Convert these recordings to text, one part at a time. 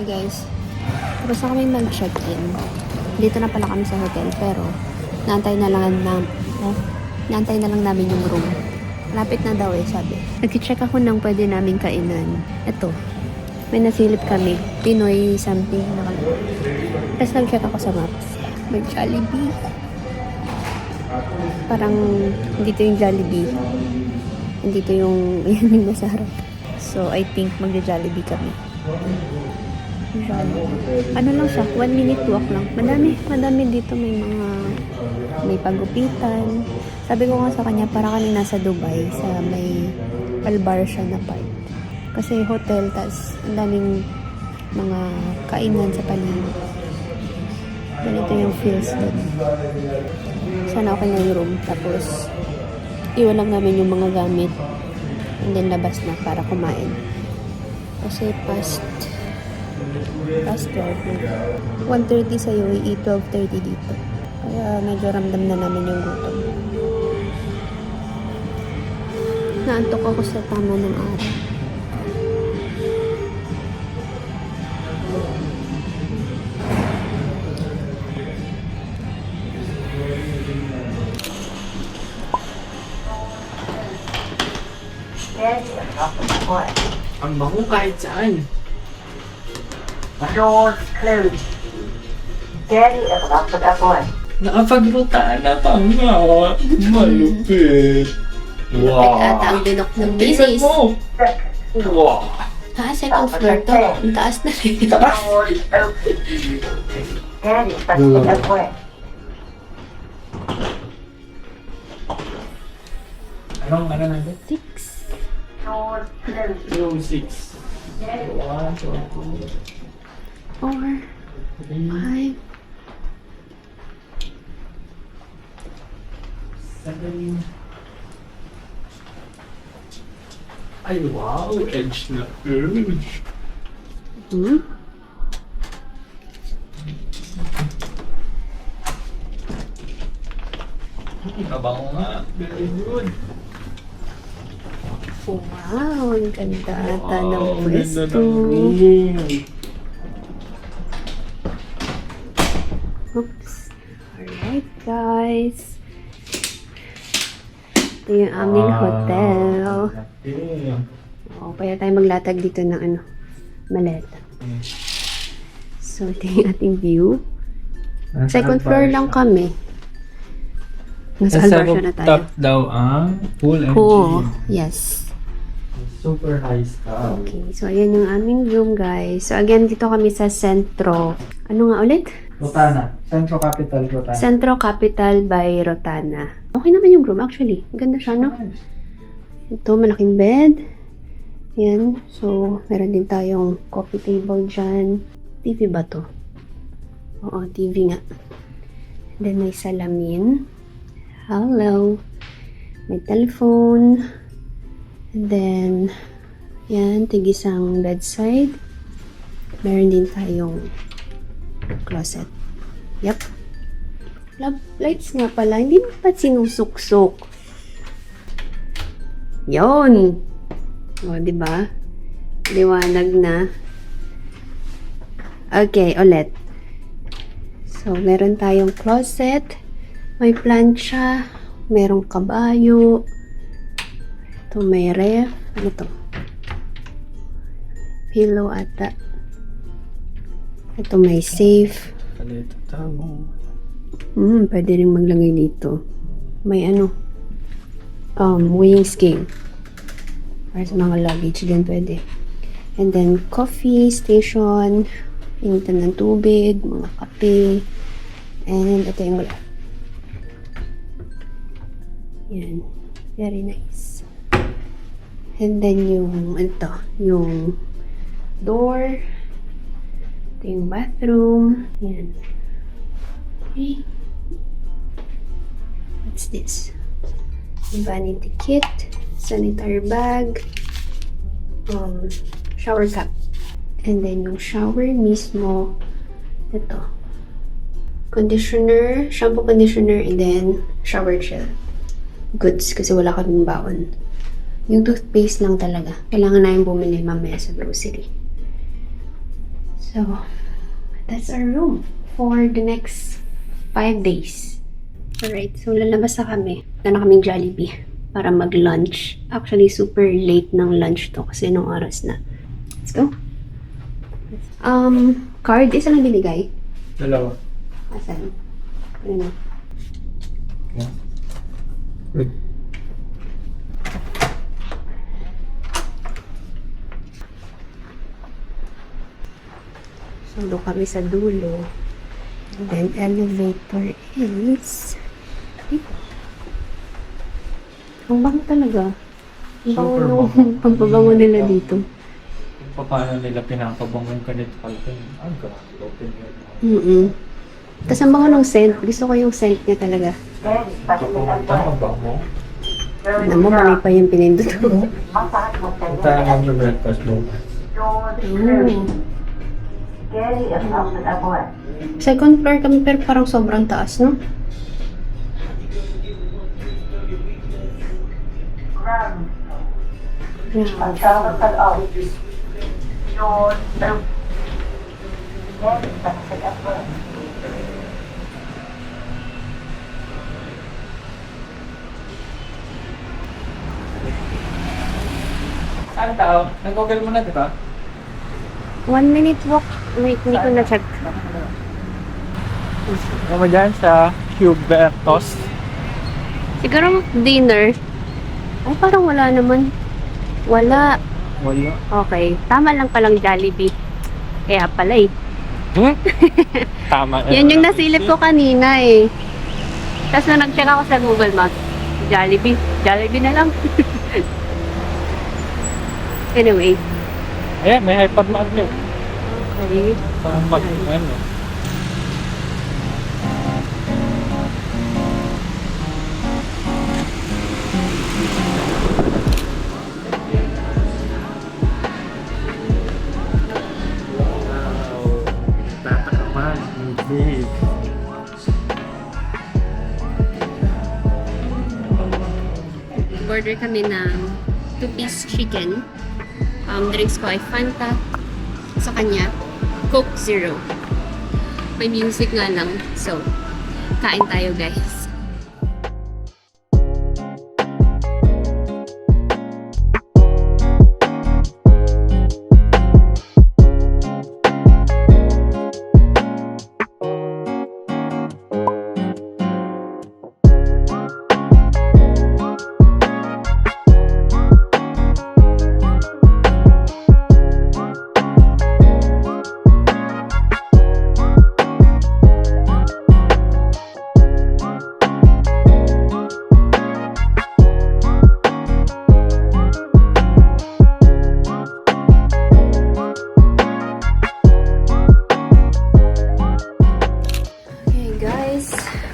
guys. Tapos na kami mag-check-in. Dito na pala kami sa hotel, pero naantay na lang namin yung room. Lapit na daw sabi. Nag-check ako ng pwede namin kainan. Ito. May nasilip kami. Pinoy something na kami. Tapos nag-check ako sa maps. May Jollibee. Parang dito yung Jollibee. Dito yung yung nasa harap. So, I think magja-Jollibee kami. Ano lang siya, 1 minute walk lang. Madami dito, may pagupitan. Sabi ko nga sa kanya, para kami nasa Dubai, sa may Albarsha na part. Kasi hotel, tas ang daming mga kainan sa paligid. Ganito yung feels doon. Sana okay na yung room. Tapos, iwan lang namin yung mga gamit. And then, labas na para kumain. Kasi past 12 na. 1:30 sa UAE, 12:30 dito. Kaya medyo ramdam na namin yung gutom. Naantok ako sa tama ng araw. Ang bango kahit saan. Doors closed. Daddy is about to go away. Nakapagrutaan na tanga. Malupit. Wow. Ata ang binok ng misis. Wow. Second floor to. Ang taas na rin. Doors open. Daddy is about to go away. Ano natin? 6. Doors closed. Room 6. 1, 2, 4. 5. 7. Ay, wow! Edge na edge. Nabango nga. Very good. Wow, ang ganda ata ng Wow, ganda pwesto. ng room. Oops. Alright, guys. Ito yung aming hotel. Okay. O, kaya tayo maglatag dito ng maleta. So, ito yung ating view. Second floor lang kami. Nasa Albarsha na tayo. Top daw ang pool and Oo, gym. yes. Super high style. Okay, so ayan yung aming room, guys. So, again, dito kami sa Centro. Ano nga ulit? Rotana. Centro Capital Rotana. Centro Capital by Rotana. Okay naman yung room, actually. Ganda siya, no? Ito, malaking bed. Yan. So, meron din tayong coffee table dyan. TV ba to? Oo, TV nga. Then, may salamin. Hello. May telephone. And then, yan, tigisang bedside. Meron din tayong closet. Yep. Lights nga pala. Hindi mo pa sinusuksok. Yun. O, diba? Liwanag na. Okay, ulit. So, meron tayong closet. May plancha. Merong kabayo. Ito, may ref. Ano to? Pillow ata. Ito, may safe. Kalito tamo. Pwede rin maglagay dito. May weighing scale. Para sa mga luggage din pwede. And then, coffee station. Initan ng tubig, mga kape. And ito yung wala. Yan. Very nice. And then yung door. Ito yung bathroom. Yan. Okay. What's this? Vanity kit, sanitary bag, shower cap. And then yung shower mismo, ito. Conditioner, shampoo conditioner, and then shower gel. Goods, kasi wala kaming baon. Yung toothpaste lang talaga. Kailangan na yung bumili mamaya sa grocery. So, that's our room for the next 5 days. Alright, so lalabas na kami. Gana kaming Jollibee para mag-lunch. Actually, super late ng lunch to kasi nung oras na. Let's go. Card, isa lang binigay. Dalawa. Asan? Ano? Yeah. Good. So, doon kami sa dulo. And then, elevator is... Ang bango talaga. Ang bango Super nung bango. pagpabango nila dito. Kung paano nila pinapabangong ganito kalkin. Ang grabe. Open yun. Mm-mm. Tapos ang bango ng scent. Gusto ko yung scent niya talaga. Ito pumunta, mabango. Alam mo, mali pa yung pinindot ko. Punta naman sa breakfast bukas. Second floor kami pero parang sobrang taas, no? Saan tao? Nag-google mo na, di ba? 1 minute walk. Wait, hindi ko na-check. Ano mo dyan sa Hubertos? Siguro dinner. Ay, parang wala naman. Wala. Wala. Okay. Tama lang palang Jollibee. Kaya pala eh. Tama. Yan yung nasilip ko kanina eh. Tapos nung nag-check ako sa Google Maps, Jollibee. Jollibee na lang. Anyway. Ayan, may hypermarket. Okay. Parang ano. Wow. Tatakaman. Big. Order kami ng 2-piece chicken. Drinks ko ay Fanta. Sa kanya, Coke Zero. May music nga lang. So, kain tayo guys.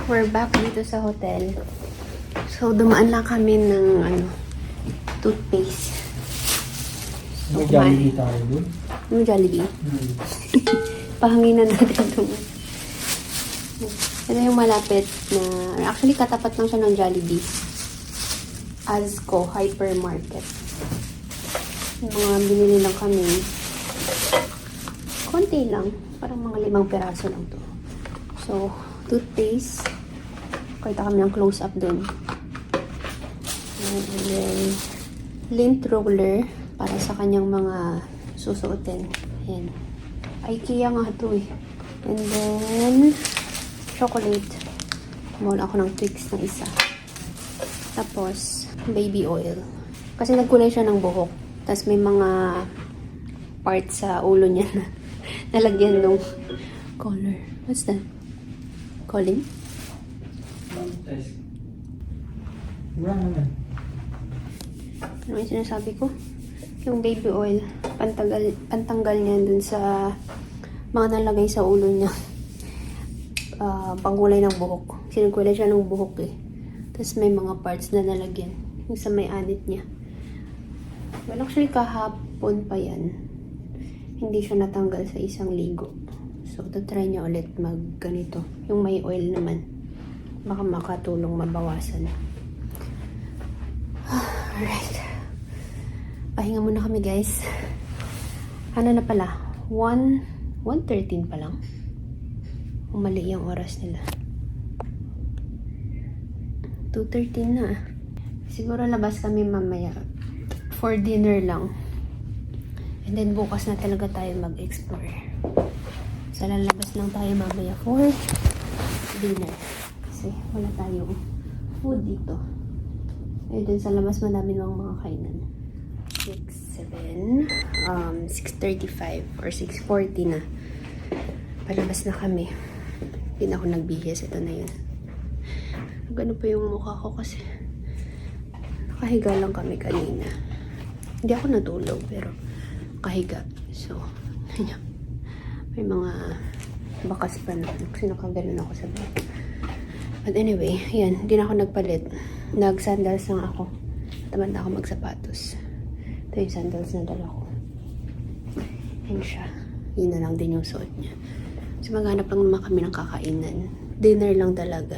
We're back dito sa hotel. So, dumaan lang kami ng toothpaste. May Jollibee tayo dun. Yung Jollibee. Pahanginan natin doon. Ito yung malapit na... Actually, katapat lang siya ng Jollibee. Azco Hypermarket. Yung mga binili lang kami. Konti lang. Parang mga 5 peraso lang to. So, toothpaste. Kita kami ng close-up dun. And then, lint roller para sa kanyang mga susuotin. Ayan. IKEA nga ito eh. And then, chocolate. Kumuha ako ng Twix na isa. Tapos, baby oil. Kasi nagkulay siya ng buhok. Tapos may mga parts sa ulo niya na nalagyan ng color. What's that? Calling? Wala naman. Ano yung sinasabi ko? Yung baby oil, pantanggal niya dun sa mga nalagay sa ulo niya. Pangkulay ng buhok. Sinagkulay siya ng buhok eh. Tapos may mga parts na nalagyan. Yung sa may anit niya. Well, actually kahapon pa yan. Hindi siya natanggal sa isang ligo. So, try niya ulit mag ganito. Yung may oil naman. Baka makatulong mabawasan. Alright. Pahinga muna kami guys. Ano na pala? 1 1:13 pa lang. Mali yung oras nila. 2:13 na. Siguro labas kami mamaya for dinner lang. And then bukas na talaga tayo mag-explore. So lalabas lang tayo mamaya for dinner. Kasi wala tayong food dito. And then sa labas madami lang mga kainan. 6:35 or 6:40 na. Palabas na kami. Hindi na ako nagbihis. Ito na yun. Gano'n pa yung mukha ko kasi nakahiga lang kami kanina. Hindi ako natulog pero nakahiga. So, may mga bakas pa na kasi nakaganon ako sa bed. But anyway, yan. Hindi na ako nagpalit. Nag-sandals lang ako. Tamad na ako magsapatos. Ito yung sandals na dala ko. Yan siya. Yun na lang din yung suot niya. So, maghanap lang naman kami ng kakainan. Dinner lang talaga.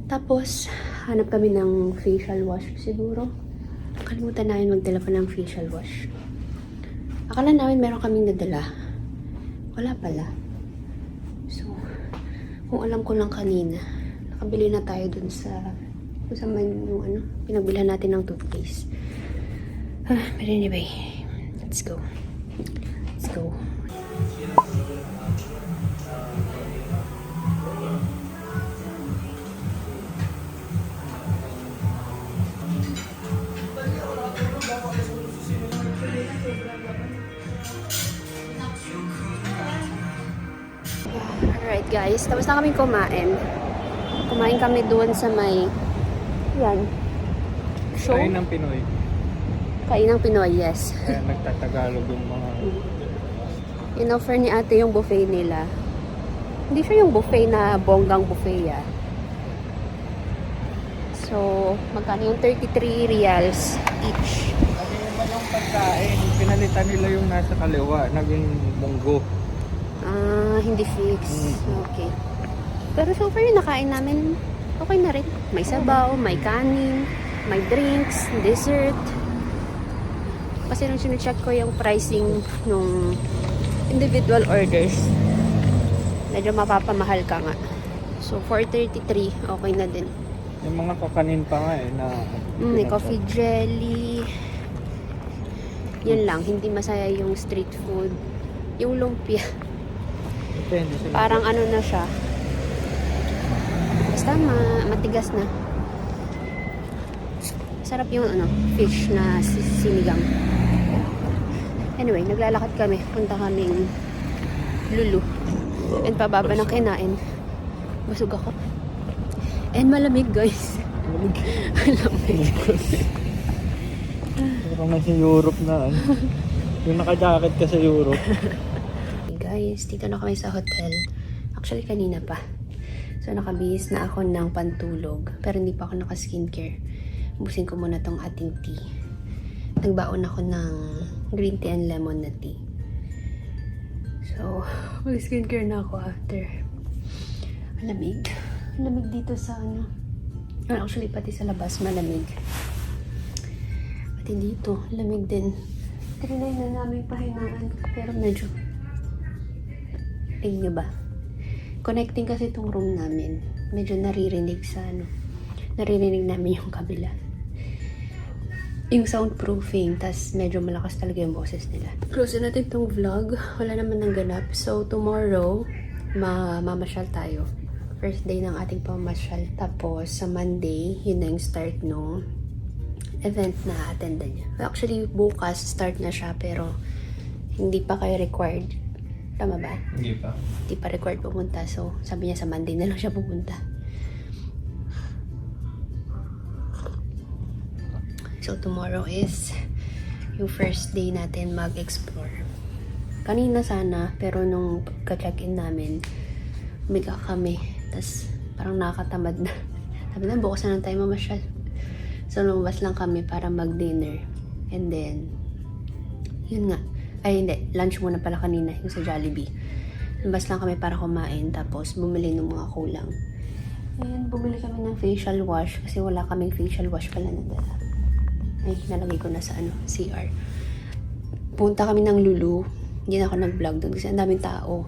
Tapos, hanap kami ng facial wash siguro. Kalimutan namin magdala pa ng facial wash. Akala namin meron kaming nadala. Wala pala. So, kung alam ko lang kanina, nakabili na tayo dun sa kung saan man yung pinagbilhan natin ng toothpaste. But anyway, let's go. Let's go. Alright guys, tapos na kami kumain. Kumain kami doon sa may yan. Show? Kain ng Pinoy. Kainang Pinoy, yes. Kaya nagtatagalog yung mga... In-offer ni ate yung buffet nila. Hindi siya yung buffet na bonggang buffet ah. So, magkano yung 33 reals each. Kasi iba yung pagkain, pinalitan nila yung nasa kaliwa, naging munggo. Ah, hindi fix. Okay. Pero so far yung nakain namin, okay na rin. May sabaw, may kanin, may drinks, dessert. Kasi nung sinecheck ko yung pricing nung individual orders, medyo mapapamahal ka nga. So, 433, okay na din. Yung mga kakanin pa nga na... May coffee jelly. Yun lang, hindi masaya yung street food. Yung lumpia. Depende sa... Parang ano na siya. Basta matigas na. Sarap yung fish na sinigang. Anyway, naglalakad kami. Punta kaming Lulu. And pababa ng kinain. Busog ako. And malamig guys. Malamig. Parang nasa Europe na. Yung naka-jacket ka sa Europe. Hey guys, dito na kami sa hotel. Actually, kanina pa. So, nakabihis na ako ng pantulog. Pero hindi pa ako naka-skincare. Ubusin ko muna tong ating tea. Nagbaon ako ng green tea and lemon na tea. So, mag-skincare na ako after. Malamig. Malamig dito sa actually, pati sa labas, malamig. Pati dito, lamig din. Trinay na namin pahinaan. Pero medyo, tingin nyo ba? Connecting kasi itong room namin. Medyo naririnig sa naririnig namin yung kabila. Yung soundproofing, tas medyo malakas talaga yung boses nila. Close na natin itong vlog. Wala naman nang ganap. So, tomorrow, mamasyal tayo. First day ng ating pamasyal. Tapos, sa Monday, yun na yung start nung event na attendan niya. Actually, bukas, start na siya, pero hindi pa kayo required. Tama ba? Hindi pa. Hindi pa required pumunta. So, sabi niya sa Monday na lang siya pupunta. So, tomorrow is yung first day natin mag-explore. Kanina sana, pero nung ka-check-in namin, umiga kami. Tapos, parang nakakatamad na. Sabi na, bukas na lang tayo mamasyal. So, lumabas lang kami para mag-dinner. And then, yun nga. Ay, hindi. Lunch muna pala kanina, yung sa Jollibee. Lumabas lang kami para kumain. Tapos, bumili ng mga kulang. Ayan, bumili kami ng facial wash. Kasi wala kaming facial wash pala na dala. Ay, nalagay ko na sa CR. Punta kami ng Lulu. Hindi na ako nag-vlog doon kasi ang daming tao.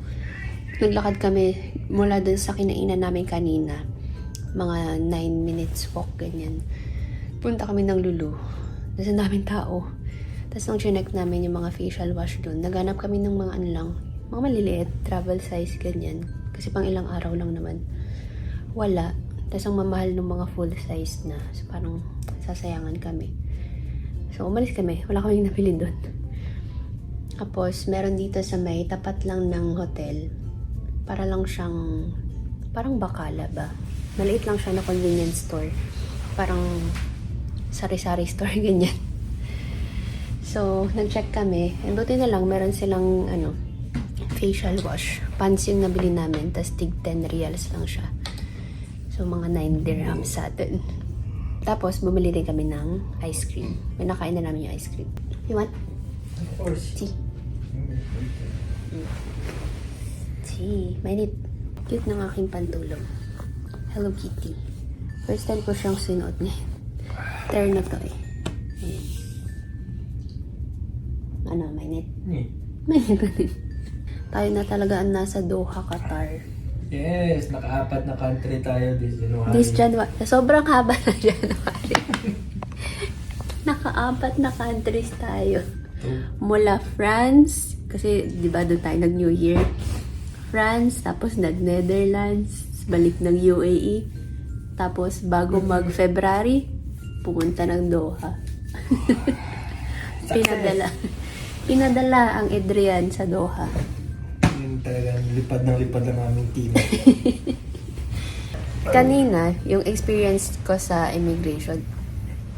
Naglakad kami mula doon sa kinainan namin kanina. Mga 9 minutes walk, ganyan. Punta kami ng Lulu. Tapos ang daming tao. Tapos nung chinek namin yung mga facial wash doon, naghanap kami ng mga ano lang, mga maliliit, travel size, ganyan. Kasi pang ilang araw lang naman. Wala. Tapos ang mamahal ng mga full size na. So parang sasayangan kami. So umalis kami. Wala kaming napili doon. Tapos meron dito sa may tapat lang ng hotel. Para lang siyang, parang bakala ba? Maliit lang siya na convenience store. Parang sari-sari store, ganyan. So, nag-check kami. And buti na lang, meron silang, facial wash. Pants yung nabili namin, tas tig 10 reals lang siya. So, mga 9 dirhams sa atin. Tapos, bumili din kami ng ice cream. May nakain na namin yung ice cream. You want? Of course. Tea. Tea. Mainit. Cute ng aking pantulog. Hello Kitty. First time ko siyang sinuot ngayon. Turn na to eh. Ayan. Ano, mainit? Mainit na din. Tayo na talaga ang nasa Doha, Qatar. Yes, naka-4 na country tayo this January. This January. Sobrang haba na January. Naka-4 na countries tayo. Mula France, kasi di ba doon tayo nag-New Year. France, tapos nag-Netherlands, balik ng UAE. Tapos bago mag-February, pumunta ng Doha. Pinadala ang Adrian sa Doha. Yun talagang lipad ng aming team. Kanina, yung experience ko sa immigration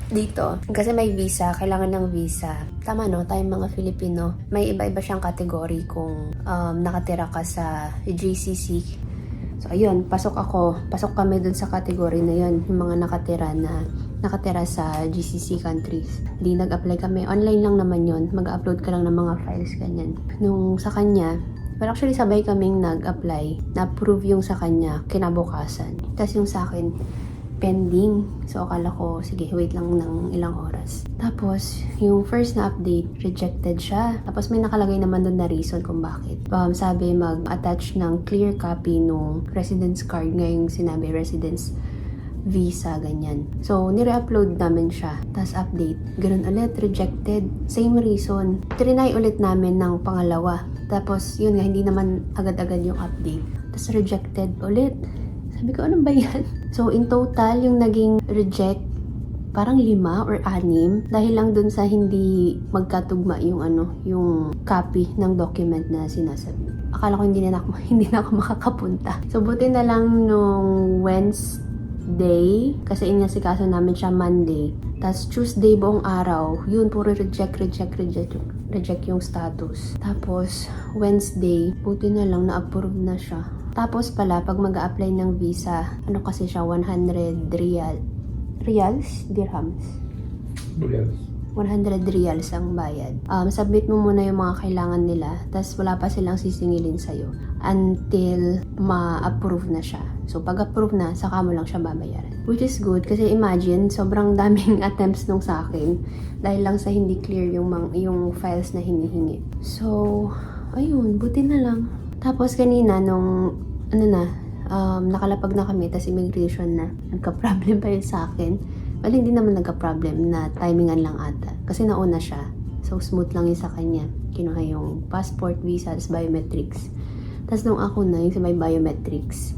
dito, kasi may visa, kailangan ng visa. Tama no, tayong mga Filipino, may iba-iba siyang kategory kung nakatira ka sa GCC. So ayun, pasok kami dun sa kategory na yun, yung mga nakatira sa GCC countries. Di nag-apply kami, online lang naman yun, mag-upload ka lang ng mga files, ganyan. Nung sa kanya, well actually sabay kaming nag-apply, na-approve yung sa kanya kinabukasan. Tapos yung sa akin, pending. So, akala ko, sige, wait lang ng ilang oras. Tapos, yung first na update, rejected siya. Tapos, may nakalagay naman doon na reason kung bakit. Sabi, mag-attach ng clear copy nung residence card. Ngayong sinabi, residence visa, ganyan. So, nire-upload namin siya. Tapos, update. Ganun ulit, rejected. Same reason. Trinay ulit namin ng pangalawa. Tapos, yun nga, hindi naman agad-agad yung update. Tapos, rejected ulit. Sabi ko, ano ba yan? So, in total, yung naging reject, parang 5 or 6 dahil lang dun sa hindi magkatugma yung yung copy ng document na sinasabi. Akala ko hindi na ako makakapunta. So, buti na lang nung Wednesday, kasi inasikaso namin siya Monday. Tapos, Tuesday buong araw, yun, puro reject yung status. Tapos, Wednesday, buti na lang na-approve na siya. Tapos pala, pag mag-a-apply ng visa, ano kasi siya, 100 reals? Dirhams? 100 reals ang bayad. Submit mo muna yung mga kailangan nila, tapos wala pa silang sisingilin sa'yo until ma-approve na siya. So, pag approve na, saka mo lang siya babayaran. Which is good, kasi imagine, sobrang daming attempts nung sa akin dahil lang sa hindi clear yung files na hinihingi. So, ayun, buti na lang. Tapos kanina, nung nakalapag na kami, tas immigration na, nagka-problem pa yun sa akin. Well, hindi naman nagka-problem, na timingan lang ata. Kasi nauna siya. So, smooth lang yun sa kanya. Kinuha yung passport, visa, tas biometrics. Tas nung ako na, yung sa may biometrics,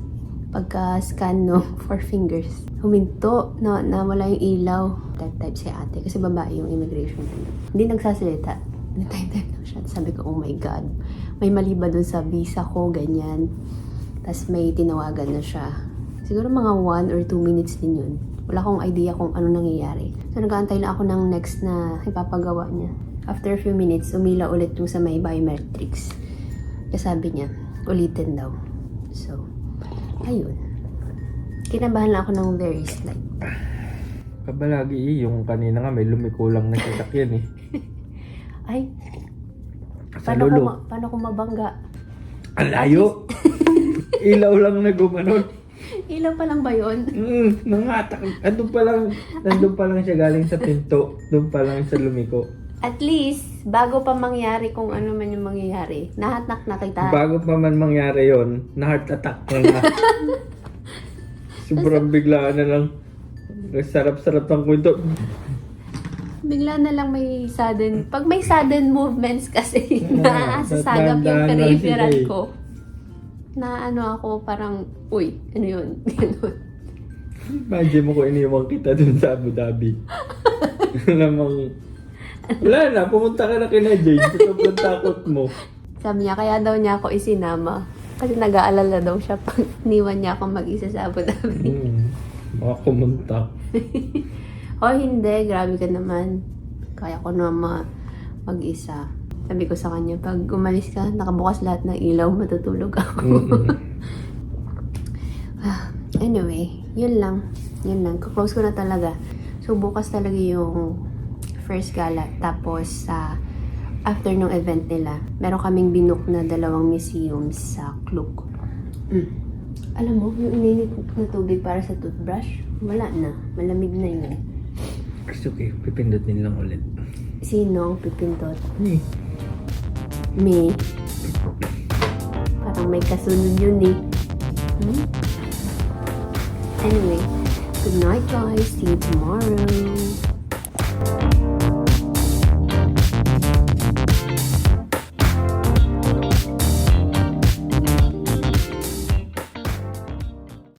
pagka-scan no, 4 fingers, huminto, wala yung ilaw. Type si ate, kasi babae yung immigration. Hindi nagsasalita. Type lang siya. Sabi ko, oh my God, may mali ba dun sa visa ko, ganyan. Tapos may tinawagan na siya. Siguro mga 1 or 2 minutes din yun. Wala akong idea kung ano nangyayari. So, nag-aantay lang ako ng next na ipapagawa niya. After a few minutes, umila ulit yung sa may biometrics. Kasi sabi niya, ulitin daw. So, ayun. Kinabahan lang ako ng very slight. Kabalagi yung kanina nga may lumiko lang na sasakyan eh. Ay, Sa lulo. paano ko mabangga? Ang layo! Ilaw lang na gumanon. Ilaw pa lang ba yun? Nangatak. Nandun pa lang siya galing sa pinto. Doon pa lang sa lumiko. At least, bago pa mangyari kung ano man yung mangyayari, nahatak na kita. Bago pa man mangyari yon, na-heart attack ka na. Sobrang biglaan na lang. Sarap-sarap ng kwento. Bigla na lang may sudden, pag may sudden movements kasi, naasasagap yung dahan-dahan lang peripheral sila eh. ko. Na ano ako, parang, uy, ano yun? Ganun. Imagine mo kung iniwan kita dun sa Abu Dhabi. Namang, wala na, pumunta ka na kina Jade. Sa sobrang takot mo. Sabi niya, kaya daw niya ako isinama. Kasi nag-aalala daw siya pag niwan niya ako mag-isa sa Abu Dhabi. Baka kumunta. O hindi, grabe ka naman. Kaya ko naman mag-isa. Sabi ko sa kanya, pag umalis ka, nakabukas lahat ng ilaw, matutulog ako. Anyway, yun lang. Yun lang. Close ko na talaga. So, bukas talaga yung first gala. Tapos, sa after nung event nila, meron kaming binook na 2 museums sa Klook. Alam mo, yung ininit na tubig para sa toothbrush, wala na. Malamig na yun. It's okay, pipindutin lang ulit. Sino ang pipindot? Hey. Me. Parang may kasunod yun eh. Anyway, good night guys. See you tomorrow.